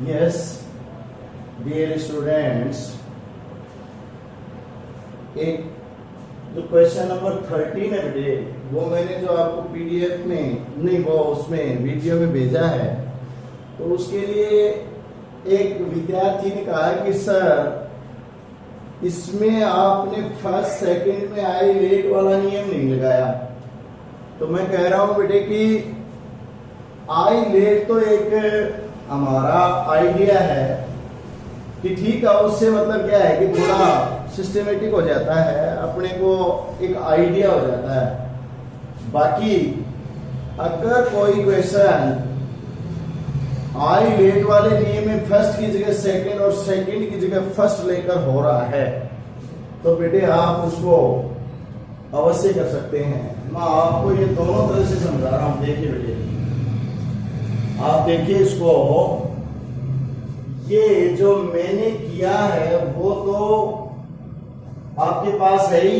Yes dear students, एक जो question number 13 है बेटे, वो मैंने जो आपको पीडीएफ में नहीं वो उसमें वीडियो में भेजा है। तो उसके लिए एक विद्यार्थी ने कहा कि सर इसमें आपने फर्स्ट सेकंड में आई लेट वाला नियम नहीं लगाया। तो मैं कह रहा हूं बेटे कि आई लेट तो एक हमारा आइडिया है कि ठीक है, उससे मतलब क्या है कि थोड़ा सिस्टमेटिक हो जाता है, अपने को एक आइडिया हो जाता है। बाकी अगर कोई क्वेश्चन आई लेट वाले नियम में फर्स्ट की जगह सेकंड और सेकंड की जगह फर्स्ट लेकर हो रहा है तो बेटे आप उसको अवश्य कर सकते हैं। मैं आपको ये दोनों तरह से समझा रहा हूं। देखिए बेटे, आप देखिए इसको, ये जो मैंने किया है वो तो आपके पास है ही,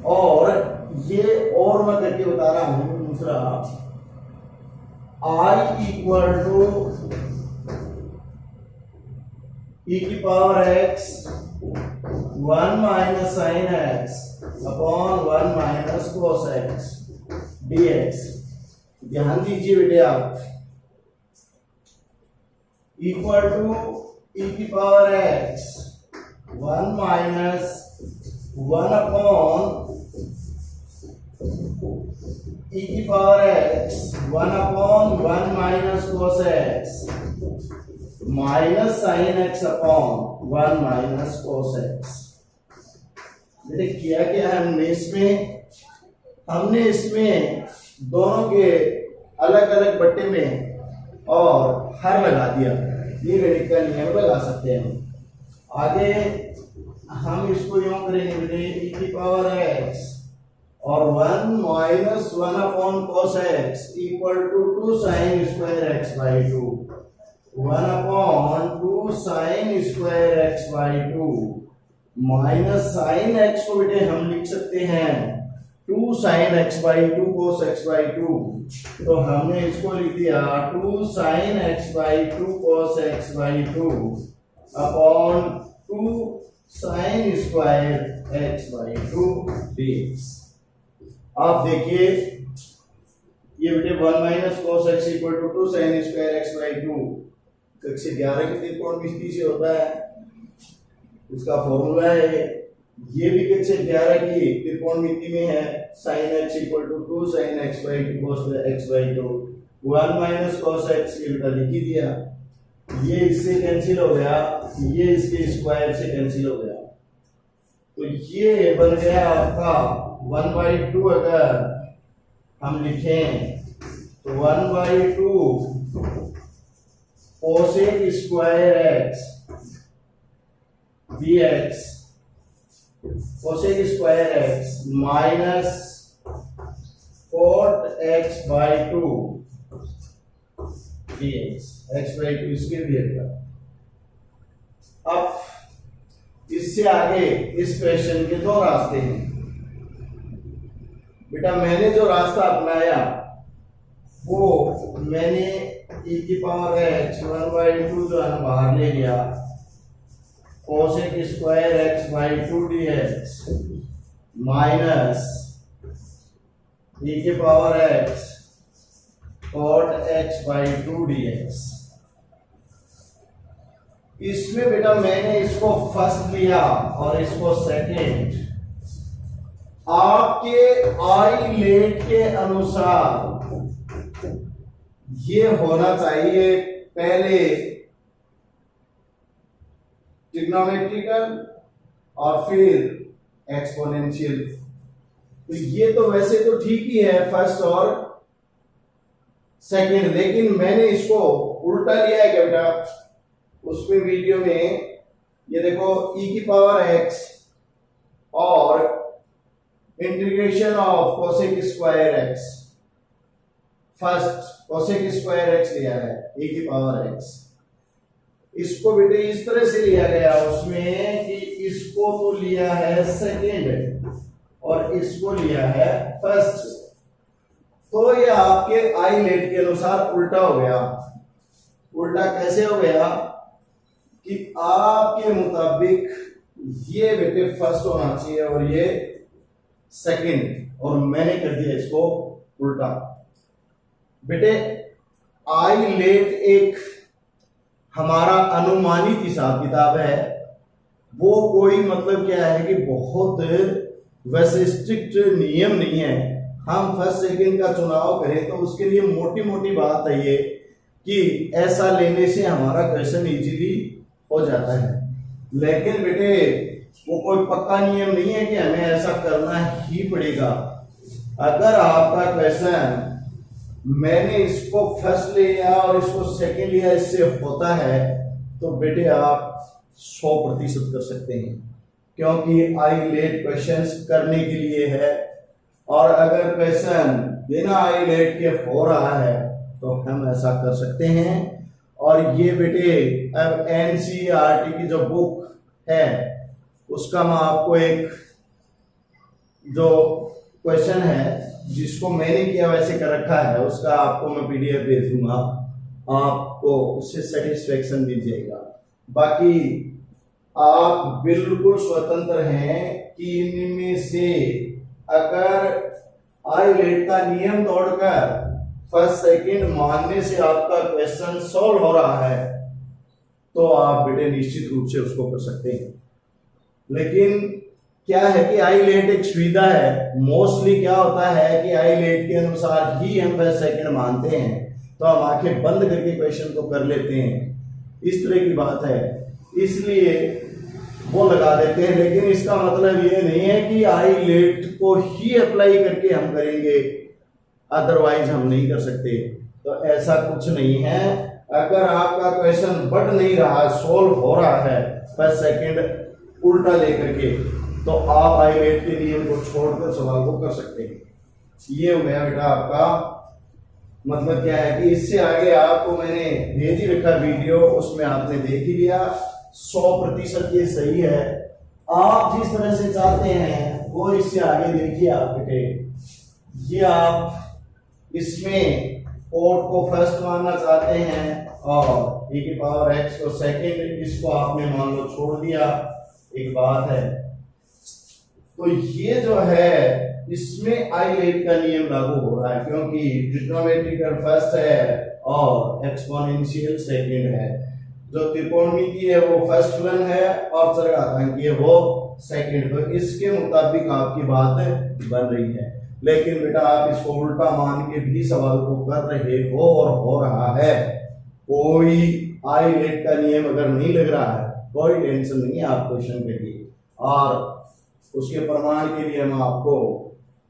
और ये और मैं करके बता रहा हूं दूसरा, आई इक्वल टू ई की power x 1 minus sine x upon 1 minus cos x dx। ध्यान दीजिए बेटे, आप इक्वल टू ई की पावर एक्स 1 माइनस 1 अपॉन ई की power x 1 upon 1 minus cos x minus sine x upon 1 minus cos x. बेटे किया क्या है हमने इसमें दोनों के अलग अलग बट्टे में और हर लगा दिया। ये गणित का नियम लगा सकते हैं। आगे हम इसको यूं करेंगे बेटे, ई की पावर एक्स और 1 minus 1 upon cos x equal to 2 sine square x by 2, 1 upon 2 sine square x by 2 minus sine x को बेटे हम लिख सकते हैं 2 sine x by 2 cos x by 2। तो हमने इसको लिख दिया 2 sine x by 2 cos x by 2 upon 2 sine square x by 2 dx। आप देखिए ये बेटे 1 minus cos x equal to 2 sine square x by 2 कक्षा 11 के त्रिकोणमिति से होता है, उसका फॉर्मूला है। ये भी कक्षा 11 की त्रिकोणमिति में है, sine x equal to 2 sine x by 2 cos x by 2 1 minus cos x ये बेटा लिख ही दिया। ये इससे कैंसिल हो गया, ये इसके स्क्वायर से कैंसिल हो गया, तो ये बन गया आपका 1/2। अगर हम लिखें तो 1/2 cosec square x dx, cosec square x minus cot x by 2 dx, x by 2 इसके लिए था। अब इससे आगे इस क्वेश्चन के दो रास्ते हैं बेटा। मैंने जो रास्ता अपनाया वो मैंने ई की पावर एक्स 1/2 जो है बाहर ले गया, cosec square x by 2 dx minus e की power x cot x by 2 dx। इसमें बेटा मैंने इसको फर्स्ट लिया और इसको सेकंड। आपके आई लेट के अनुसार ये होना चाहिए पहले ट्रिग्नोमेट्रिकल और फिर एक्सपोनेंशियल। तो ये तो वैसे तो ठीक ही है फर्स्ट और सेकंड, लेकिन मैंने इसको उल्टा लिया है क्या बेटा। उसमें वीडियो में ये देखो ई की पावर एक्स और integration of cosec square x, first cosec square x लिया है ई की पावर एक्स। इसको बेटे इस तरह से लिया गया उसमें कि इसको तो लिया है सेकेंड और इसको लिया है फर्स्ट। तो ये आपके आई लेट के अनुसार उल्टा हो गया। उल्टा कैसे हो गया कि आपके मुताबिक ये बेटे फर्स्ट होना चाहिए और ये सेकंड, और मैंने कर दिया इसको उल्टा। बेटे आईलेट एक हमारा अनुमानित हिसाब किताब है, वो कोई मतलब क्या है कि बहुत वैसे स्ट्रिक्ट नियम नहीं है। हम फर्स्ट सेकंड का चुनाव करें तो उसके लिए मोटी मोटी बात है ये कि ऐसा लेने से हमारा क्वेश्चन इजीली हो जाता है, लेकिन बेटे वो कोई पक्का नियम नहीं है कि हमें ऐसा करना ही पड़ेगा। अगर आपका क्वेश्चन मैंने इसको फर्स्ट ले लिया और इसको सेकंड लिया, इससे होता है तो बेटे आप 100% कर सकते हैं, क्योंकि आईलेट क्वेश्चंस करने के लिए है। और अगर क्वेश्चन बिना आईलेट के हो रहा है तो हम ऐसा कर सकते हैं। और ये बेटे अब एनसीईआरटी की जो बुक है उसका मैं आपको एक जो क्वेश्चन है जिसको मैंने किया वैसे कर रखा है, उसका आपको मैं पीडीएफ भेज दूंगा, आपको उससे सेटिस्फेक्शन दीजिएगा। बाकी आप बिल्कुल स्वतंत्र हैं कि इनमें से अगर आईलेट का नियम तोड़कर फर्स्ट सेकंड मानने से आपका क्वेश्चन सॉल्व हो रहा है तो आप बेटे निश्चित रूप से उसको कर सकते हैं। लेकिन क्या है कि आईलेट एक सुविधा है, मोस्टली क्या होता है कि आईलेट के अनुसार ही हम फर्स्ट सेकंड मानते हैं, तो हम आंखें बंद करके क्वेश्चन को कर लेते हैं, इस तरह की बात है, इसलिए वो लगा देते हैं। लेकिन इसका मतलब ये नहीं है कि आईलेट को ही अप्लाई करके हम करेंगे, अदरवाइज हम नहीं कर सकते, तो ऐसा कुछ नहीं है। अगर आपका क्वेश्चन बढ़ नहीं रहा, सोल्व हो रहा है फर्स्ट सेकंड उल्टा लेकर के, तो आप आईलेट के नियम को छोड़कर सवाल को कर सकते हैं। ये हो गया बेटा आपका मतलब क्या है कि इससे आगे आपको मैंने भेज ही रखा वीडियो, उसमें आपने देख ही लिया, 100% ये सही है। आप जिस तरह से चाहते हैं वो इससे आगे देखिए आप बेटे, ये आप इसमें कोड को फर्स्ट मानना चाहते हैं और e की पावर x को सेकंड, इसको आपने मान लो छोड़ दिया, एक बात है। तो ये जो है इसमें आईलेट का नियम लागू हो रहा है, क्योंकि ट्रिग्नोमेट्रिकल फर्स्ट है और एक्सपोनेंशियल सेकंड है। जो त्रिकोणमिति है वो फर्स्ट फलन है और चरघातांकी है वो सेकंड, तो इसके मुताबिक आपकी बात बन रही है। लेकिन बेटा आप इसको उल्टा मान के भी सवाल को कर रहे हो और हो रहा है, कोई आईलेट का नियम अगर नहीं लग रहा है कोई टेंशन नहीं है, आप क्वेश्चन करिए और उसके प्रमाण के लिए मैं आपको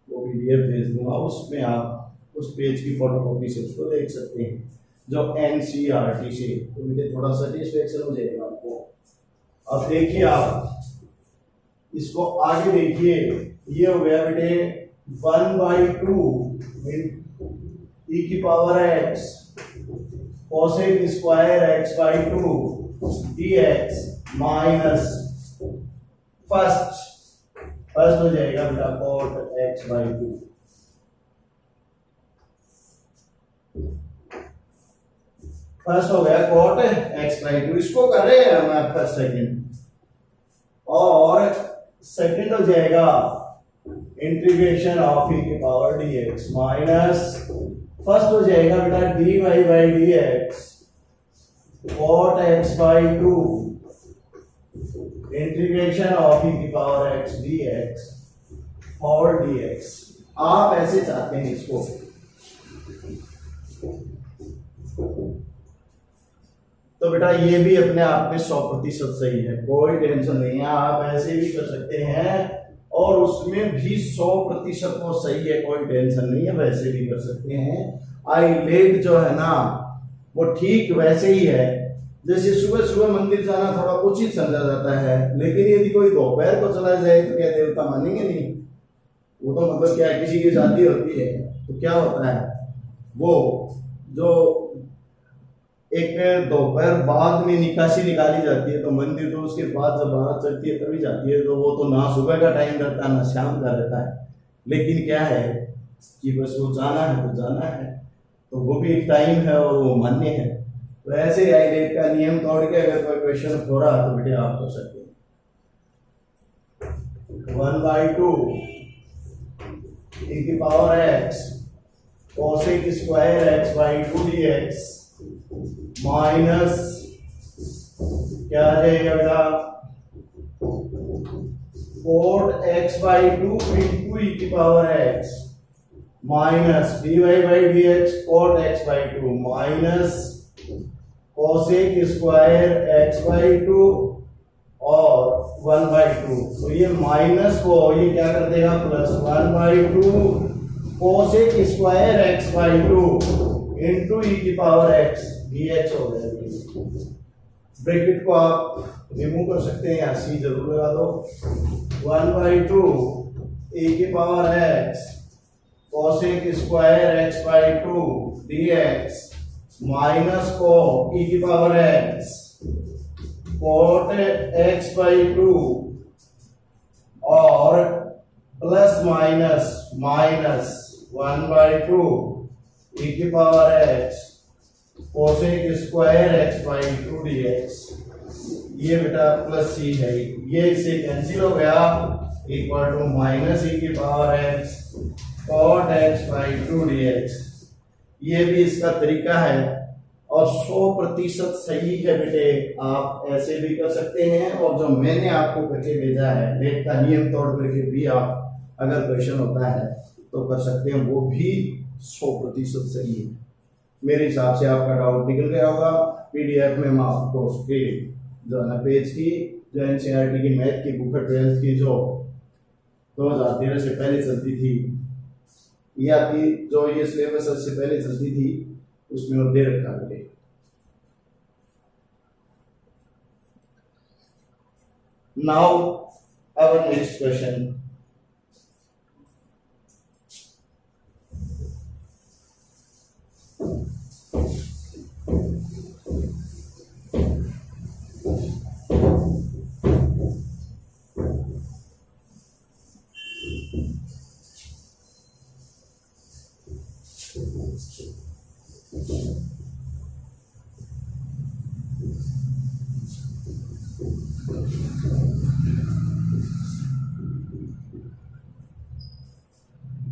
वो पीडीएफ भेज दूंगा, उसमें आप उस पेज की फोटोकॉपी से उसको देख सकते हैं जो एनसीईआरटी से, तो मुझे थोड़ा सेटिस्फेक्शन हो जाएगा आपको। अब देखिए आप इसको आगे देखिए, ये हो गया बेटे 1/2 e की power x cosec square x/2 dx minus first हो जाएगा बेटा cot x/2। फर्स्ट हो गया cot x/2, इसको कर रहे हैं हम फर्स्ट सेकंड, और सेकंड हो जाएगा इंटीग्रेशन ऑफ e की पावर dx माइनस फर्स्ट हो जाएगा बेटा dy/dx cot x/2 integration of e की पावर x dx और dx। आप ऐसे चाहते हैं इसको, तो बेटा ये भी अपने आप में 100% सही है, कोई टेंशन नहीं है, आप ऐसे भी कर सकते हैं और उसमें भी 100% वो सही है, कोई टेंशन नहीं है, वैसे भी कर सकते हैं। आईलेट जो है ना वो ठीक वैसे ही है, जैसे सुबह सुबह मंदिर जाना थोड़ा उचित समझा जाता है, लेकिन यदि कोई दोपहर को चला जाए तो क्या देवता मानेंगे नहीं? वो तो मतलब क्या किसी की शादी होती है तो क्या होता है, वो जो एक दोपहर बाद में निकासी निकाली जाती है तो मंदिर तो उसके बाद जब बारात चढ़ती है तभी जाती है, तो वो तो ना सुबह का टाइम रहता है ना शाम का रहता है, लेकिन क्या है कि बस वो जाना है तो जाना है, तो वो भी एक टाइम है और वो मान्य है। वैसे आइलेट का नियम तोड़ के अगर कोई क्वेश्चन हो रहा तो बेटे आप कर सकते हैं। 1/2 e की power x cosec square x/2 dx minus क्या आ जाएगा बेटा cot x/2 into e की power x minus dy by dx cot x/2 minus cosec square x/2 और 1/2। तो ये माइनस को ये क्या कर देगा plus 1/2 cosec square x/2 into e की पावर x dx हो गया। ब्रैकेट को आप रिमूव कर सकते हैं, यहाँ c जरूर लगा दो। 1/2 e की power x cosec square x/2 dx minus को e की पावर x cot x/2 और प्लस माइनस माइनस 1/2 e की power x cosec square x/2 dx। ये बेटा प्लस c है, ये इससे कैंसिल हो गया, इक्वल टू माइनस e की power x cot x/2 dx। ये भी इसका तरीका है और 100% सही है बेटे। आप ऐसे भी कर सकते हैं और जो मैंने आपको करके भेजा है लेट का नियम तोड़ करके भी आप अगर क्वेश्चन होता है तो कर सकते हैं, वो भी 100% सही है। मेरे हिसाब से आपका डाउट निकल गया होगा। पीडीएफ में मैं आपको उसके जो है पेज की जो एनसीईआरटी की मैथ की बुक है 12th की जो 2013 से पहले चलती थी, ये आपकी जो ये सिलेबस से पहले चलती थी उसमें वो दे रखा है। Now our next question.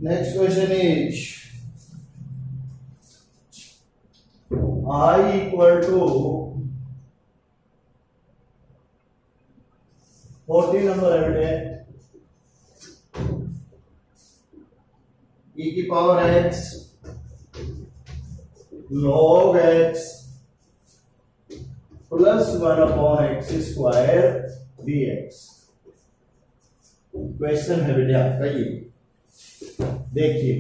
Next question is I equal to 40 number है बेटे e की power x log x plus 1/x square dx। Question है बेटे आपका ये, देखिए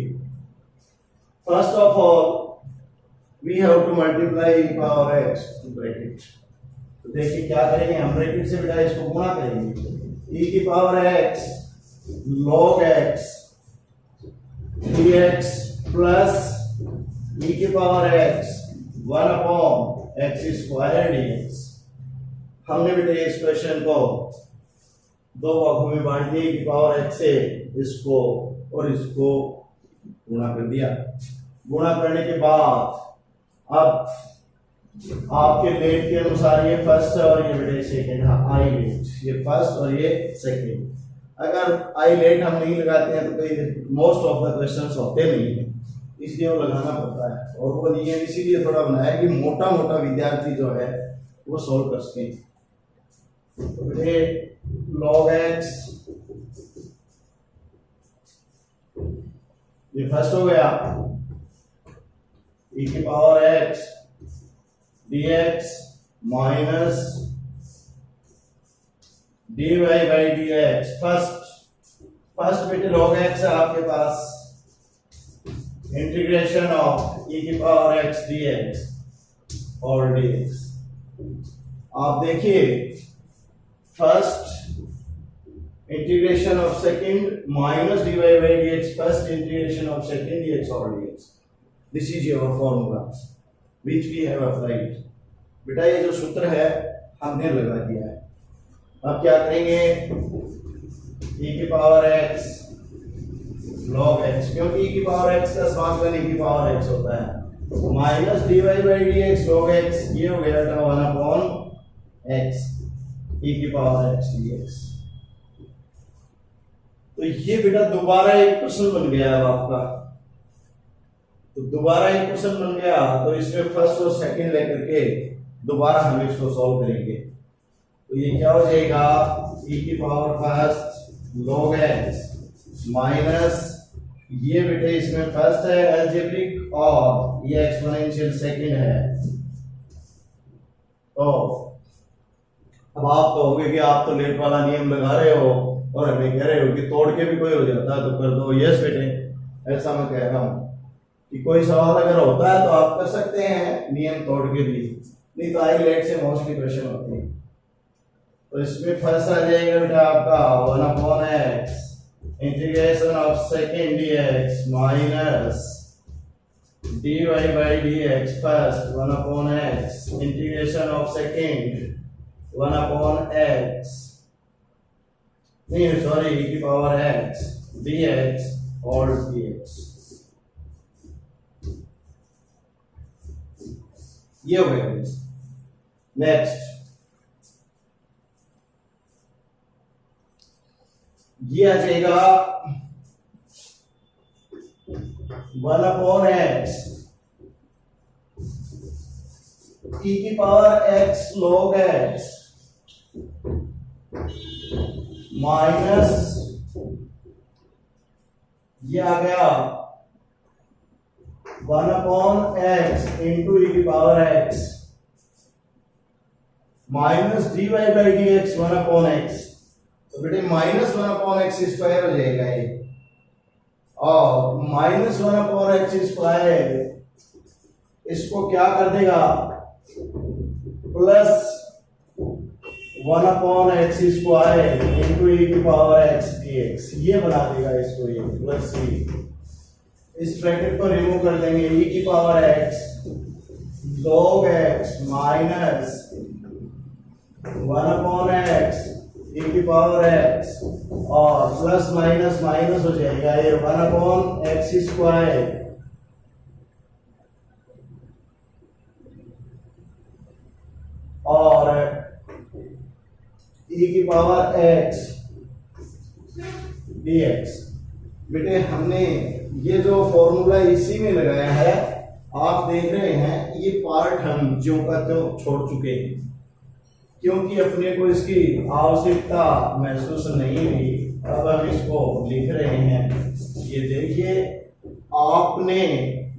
first of all we have to multiply e power x bracket. तो देखिए क्या करेंगे हम, ब्रैकेट से बेटा इसको गुणा करेंगे। e की power x log x dx plus e की power x 1/x square dx। हमने बेटा इस क्वेश्चन को दो भागों में बांट दिया, e की पावर x से इसको और इसको गुणा कर दिया। गुणा करने के बाद अब आपके लेट के अनुसार ये फर्स्ट और ये बेटे सेकंड, आई लेट, ये फर्स्ट और ये सेकंड। अगर आई लेट हम नहीं लगाते हैं तो कई मोस्ट ऑफ द क्वेश्चंस होते नहीं है, इसलिए वो लगाना पड़ता है। और वो ये इसीलिए थोड़ा बनाया कि मोटा मोटा विद्यार्थी जो है वो सोल्व कर सके। तो बेटे log x ये फर्स्ट हो गया, e की power x dx minus dy by dx। First बेटे log x है आपके पास, इंटीग्रेशन ऑफ e की पावर x dx और dx। आप देखिए first integration of second minus dy by dx first integration of second dx or dx. This is your formula which we have applied. बेटा ये जो सूत्र है हमने लगा दिया है। अब क्या करेंगे, e की पावर x log x, क्योंकि e की पावर x का समाकलन e की पावर x होता है, minus d y by d x log x, ये हो गया बेटा 1/x e की पावर x dx। तो ये बेटा दोबारा एक क्वेश्चन बन गया है आपका। तो दोबारा एक क्वेश्चन बन गया, तो इसमें फर्स्ट और सेकंड लेकर के दोबारा हम इसको सॉल्व करेंगे। तो ये क्या हो जाएगा, e की power first log x minus ये बेटे इसमें फर्स्ट है अलजेब्रिक और ये एक्सपोनेंशियल सेकंड है। तो अब आप कहोगे कि आप तो लेट वाला नियम लगा रहे हो और हमें कह रहे हो कि तोड़ के भी कोई हो जाता है तो कर दो। यस बेटे, ऐसा मैं कह रहा हूं कि कोई सवाल अगर होता है तो आप कर सकते हैं नियम तोड़ के भी, नहीं तो आई लेट से मोस्टली क्वेश्चन होती है। तो इसमें फर्स्ट आ जाएगा बेटा आपका 1/x integration of second dx minus dy by dx first 1/x integration of second 1/x नहीं सॉरी e की पावर x dx और dx। ये हो गया। नेक्स्ट ये आ जाएगा 1/x e की power x log x minus ये आ गया 1/x इंटू e की power x minus dy by dx 1/x। तो बेटे माइनस 1/x स्क्वायर हो जाएगा ये, और माइनस 1/x स्क्वायर इसको क्या कर देगा plus 1/x square into e की पावर x dx, ये बना देगा इसको, ये प्लस c। इस ब्रैकेट को रिमूव कर देंगे, e की power x log x minus 1/x e की पावर x और प्लस माइनस माइनस हो जाएगा ये 1/x स्क्वायर और e की पावर x dx। बेटे हमने ये जो फॉर्मूला इसी में लगाया है, आप देख रहे हैं ये पार्ट हम ज्यों का त्यों छोड़ चुके हैं क्योंकि अपने को इसकी आवश्यकता महसूस नहीं हुई। अब हम इसको लिख रहे हैं। ये देखिए आपने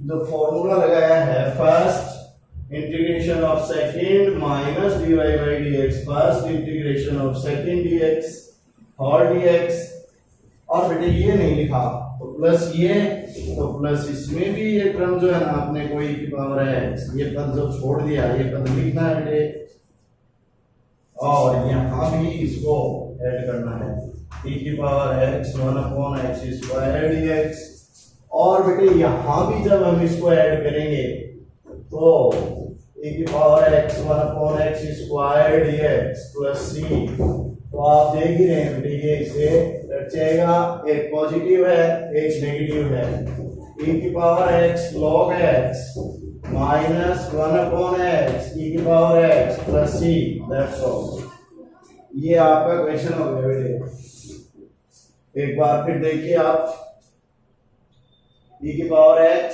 जो फॉर्मूला लगाया है first integration of second minus dy by dx first integration of second dx और dx, और बेटे ये नहीं लिखा तो प्लस ये, तो प्लस इसमें भी ये क्रम जो है ना आपने कोई की पावर x ये पद जो छोड़ दिया ये पद लिखना है बेटे, और यहां भी इसको ऐड करना है e की power x 1/x square dx। और बेटे यहां भी जब हम इसको ऐड करेंगे तो e की power x 1/x square dx plus c, तो आप देख ही रहे हैं बेटे ये इसे कट जाएगा, एक पॉजिटिव है एक नेगेटिव है। e की power x log x minus 1/x e की power x plus c, that's all. ये आपका क्वेश्चन हो गया बेटे। एक बार फिर देखिए आप, e की power x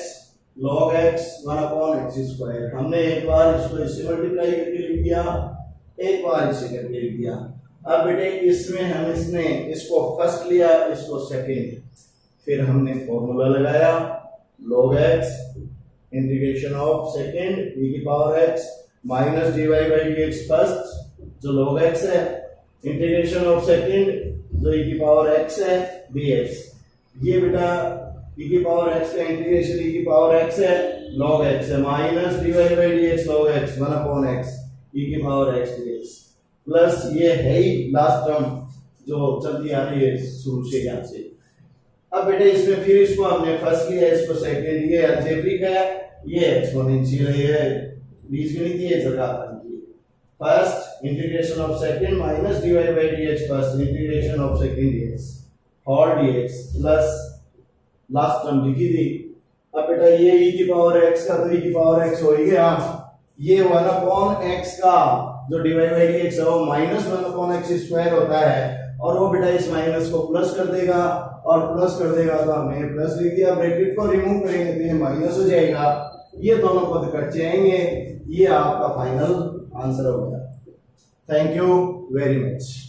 log x 1/x square, हमने एक बार इसको इससे मल्टीप्लाई करके लिख दिया, एक बार इसे करके लिख दिया। अब बेटे इसमें हम इसने इसको फर्स्ट लिया इसको सेकेंड, फिर हमने फॉर्मूला लगाया log x integration of second e की power x minus dy by dx first जो log x है इंटीग्रेशन ऑफ सेकेंड जो e की पावर x है dx। ये बेटा e की पावर x का इंटीग्रेशन e की पावर x है log x है minus dy by dx log x 1/x e की पावर x dx प्लस ये है ही लास्ट टर्म जो चलती आ रही है शुरू से यहाँ से। अब बेटे इसमें फिर इसको हमने फर्स्ट लिया इसको सेकेंड, ये अलजेब्रिक है ये एक्सपोनेंशियल है बीजगणितीय जगह बनती है। First integration of second minus dy by dx first integration of second dx और dx प्लस लास्ट टर्म लिखी थी अब बेटा ये e की पावर x का तो e की पावर x हो ही गया, ये 1/x का जो डिवाइड बाई डी एक्स है वो -1/x स्क्वायर होता है, और वो बेटा इस माइनस को प्लस कर देगा, और प्लस कर देगा तो हमने प्लस लिख दिया, ब्रैकेट को रिमूव करेंगे तो ये माइनस हो जाएगा, ये दोनों पद कट जाएंगे, ये आपका फाइनल आंसर हो गया। Thank you very much.